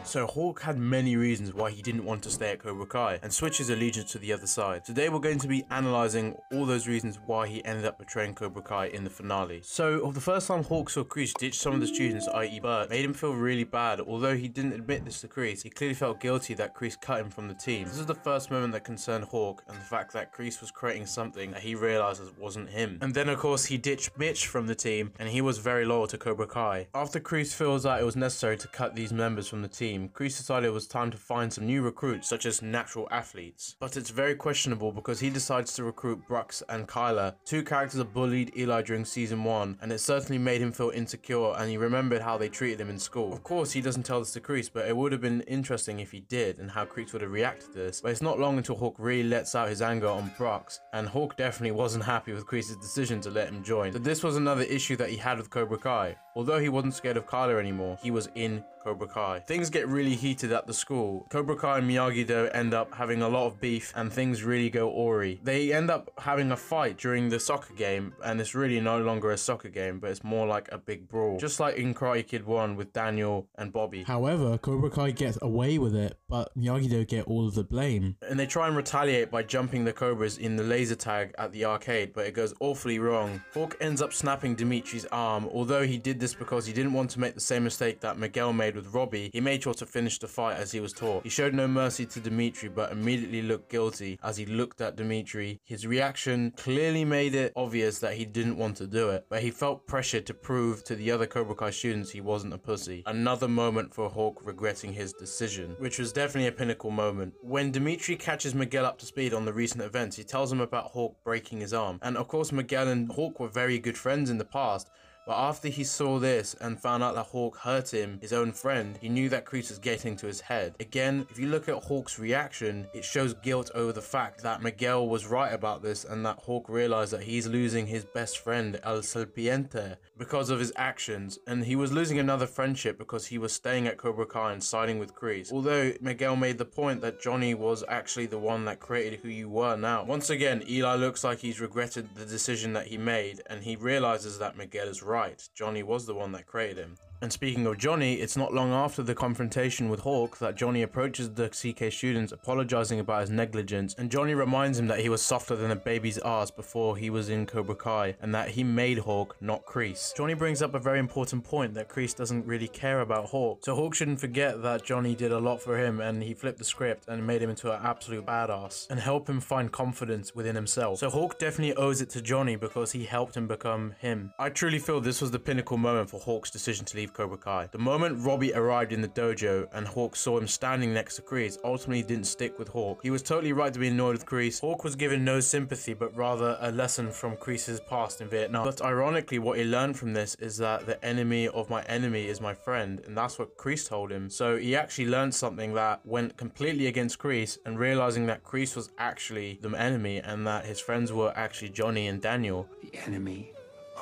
So Hawk had many reasons why he didn't want to stay at Cobra Kai and switch his allegiance to the other side. Today we're going to be analysing all those reasons why he ended up betraying Cobra Kai in the finale. So the first time Hawk saw Kreese ditch some of the students, i.e. Bert, made him feel really bad. Although he didn't admit this to Kreese, he clearly felt guilty that Kreese cut him from the team. This is the first moment that concerned Hawk, and the fact that Kreese was creating something that he realises wasn't him. And then of course he ditched Mitch from the team, and he was very loyal to Cobra Kai. After Kreese feels that it was necessary to cut these members from the team, Kreese decided it was time to find some new recruits, such as natural athletes. But it's very questionable because he decides to recruit Brooks and Kyler, two characters that bullied Eli during season 1, and it certainly made him feel insecure, and he remembered how they treated him in school. Of course he doesn't tell this to Kreese, but it would have been interesting if he did, and how Kreese would have reacted to this. But it's not long until Hawk really lets out his anger on Brooks, and Hawk definitely wasn't happy with Kreese's decision to let him join. So this was another issue that he had with Cobra Kai. Although he wasn't scared of Kyler anymore, he was in Cobra Kai. Things get really heated at the school. Cobra Kai and Miyagi-Do end up having a lot of beef, and things really go awry. They end up having a fight during the soccer game, and it's really no longer a soccer game, but it's more like a big brawl. Just like in Karate Kid 1 with Daniel and Bobby. However, Cobra Kai gets away with it, but Miyagi-Do get all of the blame. And they try and retaliate by jumping the Cobras in the laser tag at the arcade, but it goes awfully wrong. Hawk ends up snapping Dimitri's arm. Although he did this because he didn't want to make the same mistake that Miguel made with Robbie, he made sure to finish the fight as he was taught. He showed no mercy to Dimitri, but immediately looked guilty as he looked at Dimitri. His reaction clearly made it obvious that he didn't want to do it, but he felt pressured to prove to the other Cobra Kai students he wasn't a pussy. Another moment for Hawk regretting his decision, which was definitely a pinnacle moment. When Dimitri catches Miguel up to speed on the recent events, he tells him about Hawk breaking his arm. And of course Miguel and Hawk were very good friends in the past, but after he saw this and found out that Hawk hurt him, his own friend, he knew that Kreese was getting to his head. Again, if you look at Hawk's reaction, it shows guilt over the fact that Miguel was right about this, and that Hawk realized that he's losing his best friend, El Serpiente, because of his actions. And he was losing another friendship because he was staying at Cobra Kai and siding with Kreese. Although Miguel made the point that Johnny was actually the one that created who you were now. Once again, Eli looks like he's regretted the decision that he made, and he realizes that Miguel is right. Johnny was the one that created him. And speaking of Johnny, it's not long after the confrontation with Hawk that Johnny approaches the CK students apologizing about his negligence, and Johnny reminds him that he was softer than a baby's ass before he was in Cobra Kai, and that he made Hawk, not Kreese. Johnny brings up a very important point, that Kreese doesn't really care about Hawk, so Hawk shouldn't forget that Johnny did a lot for him, and he flipped the script and made him into an absolute badass and help him find confidence within himself. So Hawk definitely owes it to Johnny because he helped him become him. I truly feel this was the pinnacle moment for Hawk's decision to leave Cobra Kai. The moment Robbie arrived in the dojo and Hawk saw him standing next to Kreese ultimately didn't stick with Hawk. He was totally right to be annoyed with Kreese. Hawk was given no sympathy, but rather a lesson from Kreese's past in Vietnam. But ironically, what he learned from this is that the enemy of my enemy is my friend, and that's what Kreese told him. So he actually learned something that went completely against Kreese, and realizing that Kreese was actually the enemy and that his friends were actually Johnny and Daniel. The enemy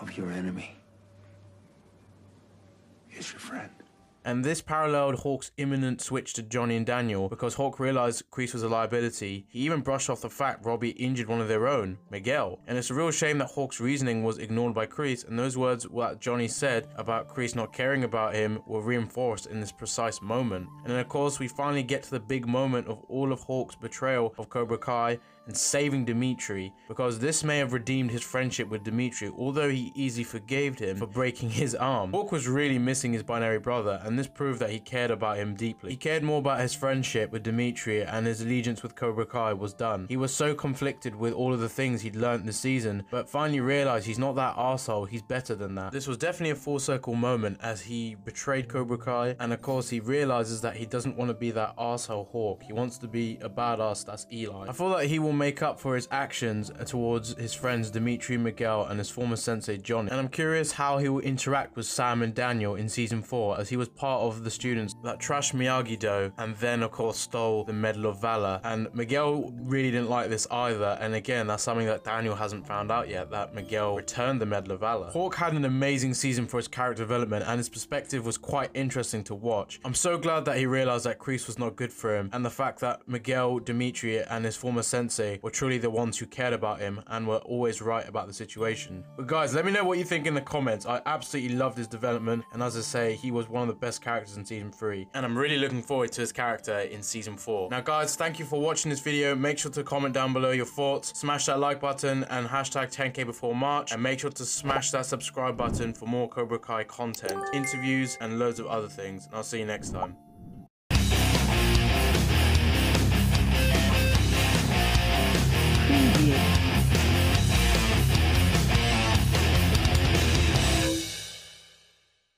of your enemy is your friend. And this paralleled Hawk's imminent switch to Johnny and Daniel because Hawk realized Kreese was a liability. He even brushed off the fact Robbie injured one of their own, Miguel. And it's a real shame that Hawk's reasoning was ignored by Kreese, and those words that Johnny said about Kreese not caring about him were reinforced in this precise moment. And then of course we finally get to the big moment of all of Hawk's betrayal of Cobra Kai and saving Dimitri, because this may have redeemed his friendship with Dimitri, although he easily forgave him for breaking his arm. Hawk was really missing his binary brother, and this proved that he cared about him deeply. He cared more about his friendship with Dimitri, and his allegiance with Cobra Kai was done. He was so conflicted with all of the things he'd learned this season, but finally realized he's not that arsehole, he's better than that. This was definitely a full circle moment as he betrayed Cobra Kai, and of course he realizes that he doesn't want to be that arsehole Hawk. He wants to be a badass that's Eli. I feel that he will make up for his actions towards his friends Dimitri, Miguel, and his former sensei Johnny. And I'm curious how he will interact with Sam and Daniel in season 4, as he was part of the students that trashed Miyagi-Do and then of course stole the Medal of Valor. And Miguel really didn't like this either, and again that's something that Daniel hasn't found out yet, that Miguel returned the Medal of Valor. Hawk had an amazing season for his character development, and his perspective was quite interesting to watch. I'm so glad that he realized that Kreese was not good for him, and the fact that Miguel, Dimitri, and his former sensei Urusei were truly the ones who cared about him and were always right about the situation. But guys, let me know what you think in the comments. I absolutely loved his development, and as I say, he was one of the best characters in season 3, and I'm really looking forward to his character in season 4. Now guys, thank you for watching this video. Make sure to comment down below your thoughts, smash that like button and hashtag 10k before March, and make sure to smash that subscribe button for more Cobra Kai content, interviews and loads of other things, and I'll see you next time.